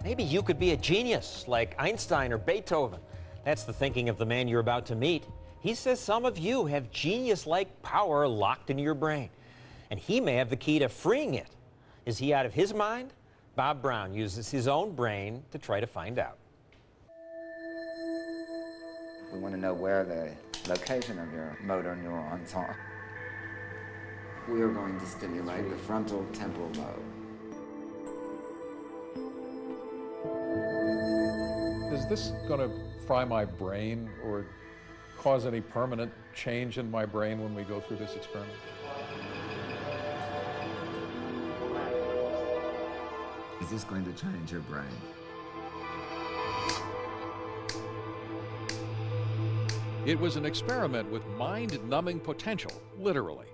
Maybe you could be a genius like Einstein or Beethoven. That's the thinking of the man you're about to meet. He says some of you have genius-like power locked into your brain, and he may have the key to freeing it. Is he out of his mind? Bob Brown uses his own brain to try to find out. We want to know where the location of your motor neurons are. We are going to stimulate the frontal temporal lobe. Is this going to fry my brain or cause any permanent change in my brain when we go through this experiment? Is this going to change your brain? It was an experiment with mind-numbing potential, literally.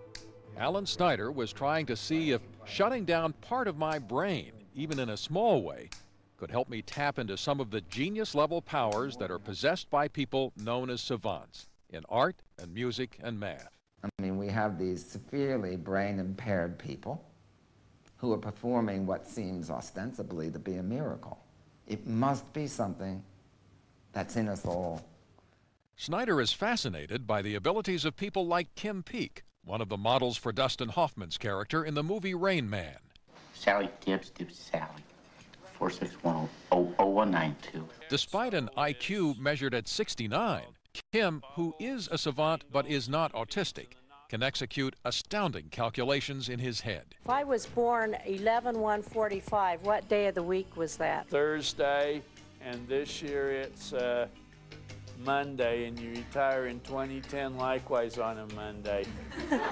Alan Snyder was trying to see if shutting down part of my brain, even in a small way, could help me tap into some of the genius-level powers that are possessed by people known as savants in art and music and math. I mean, we have these severely brain-impaired people who are performing what seems ostensibly to be a miracle. It must be something that's in us all. Snyder is fascinated by the abilities of people like Kim Peek, one of the models for Dustin Hoffman's character in the movie Rain Man. Sally Dibs, Sally. 461-0192. Despite an IQ measured at 69, Kim, who is a savant but is not autistic, can execute astounding calculations in his head. If I was born 11/1/45, what day of the week was that? Thursday, and this year it's Monday, and you retire in 2010 likewise on a Monday. Good,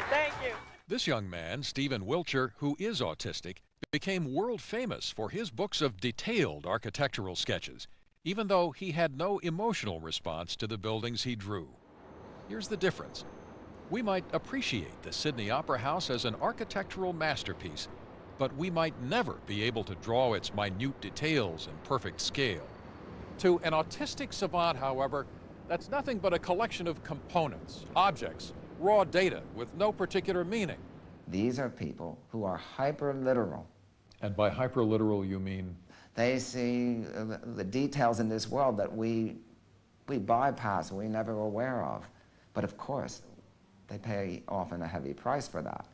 thank you. This young man, Stephen Wilcher, who is autistic, became world famous for his books of detailed architectural sketches, even though he had no emotional response to the buildings he drew. Here's the difference. We might appreciate the Sydney Opera House as an architectural masterpiece, but we might never be able to draw its minute details in perfect scale. To an autistic savant, however, that's nothing but a collection of components, objects, raw data with no particular meaning. These are people who are hyper-literal. And by hyper-literal, you mean? They see the details in this world that we bypass, we never were aware of. But of course, they pay often a heavy price for that.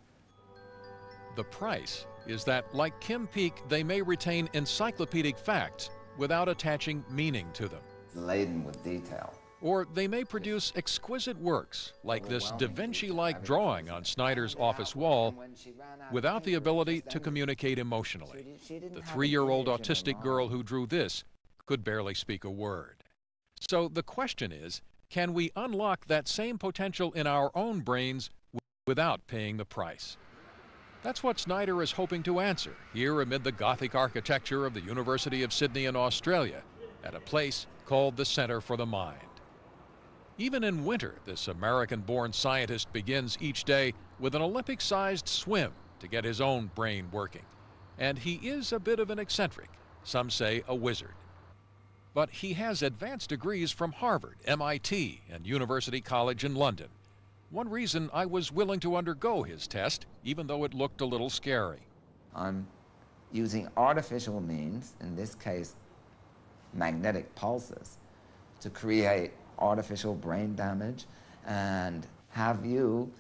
The price is that, like Kim Peek, they may retain encyclopedic facts without attaching meaning to them. Laden with detail. Or they may produce exquisite works, like this Da Vinci-like drawing on Snyder's office wall, without the ability to communicate emotionally. The 3-year-old autistic girl who drew this could barely speak a word. So the question is, can we unlock that same potential in our own brains without paying the price? That's what Snyder is hoping to answer here amid the Gothic architecture of the University of Sydney in Australia, at a place called the Center for the Mind. Even in winter, this American-born scientist begins each day with an Olympic-sized swim to get his own brain working. And he is a bit of an eccentric, some say a wizard. But he has advanced degrees from Harvard, MIT, and University College in London. One reason I was willing to undergo his test, even though it looked a little scary. I'm using artificial means, in this case, magnetic pulses, to create artificial brain damage and have you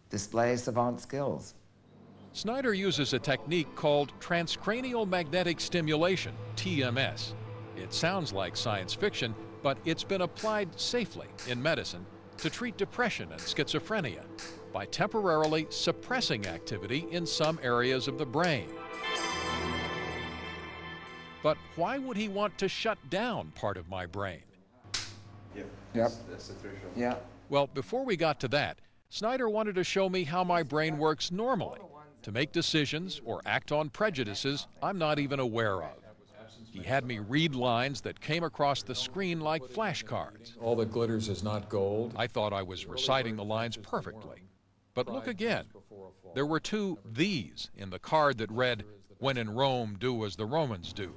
display savant skills. Snyder uses a technique called transcranial magnetic stimulation, TMS. It sounds like science fiction, but it's been applied safely in medicine to treat depression and schizophrenia by temporarily suppressing activity in some areas of the brain. But why would he want to shut down part of my brain? Yep. That's the threshold. Yeah. Well, before we got to that, Snyder wanted to show me how my brain works normally, to make decisions or act on prejudices I'm not even aware of. He had me read lines that came across the screen like flashcards. All that glitters is not gold. I thought I was reciting the lines perfectly. But look again. There were two "these" in the card that read, "When in Rome, do as the Romans do."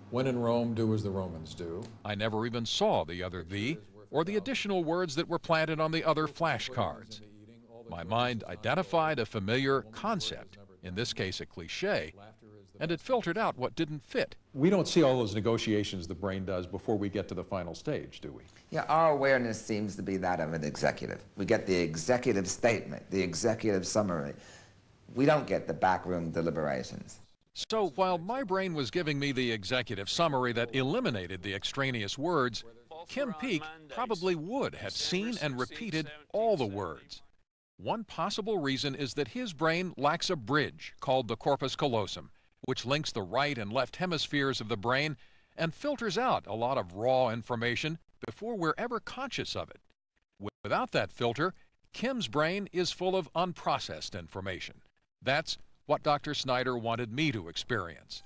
When in Rome, do as the Romans do. I never even saw the other "the" or the additional words that were planted on the other flashcards. My mind identified a familiar concept, in this case a cliche, and it filtered out what didn't fit. We don't see all those negotiations the brain does before we get to the final stage, do we? Yeah, our awareness seems to be that of an executive. We get the executive statement, the executive summary. We don't get the backroom deliberations. So while my brain was giving me the executive summary that eliminated the extraneous words, Kim Peek probably would have seen and repeated all the words. One possible reason is that his brain lacks a bridge called the corpus callosum, which links the right and left hemispheres of the brain and filters out a lot of raw information before we're ever conscious of it. Without that filter, Kim's brain is full of unprocessed information. That's what Dr. Snyder wanted me to experience.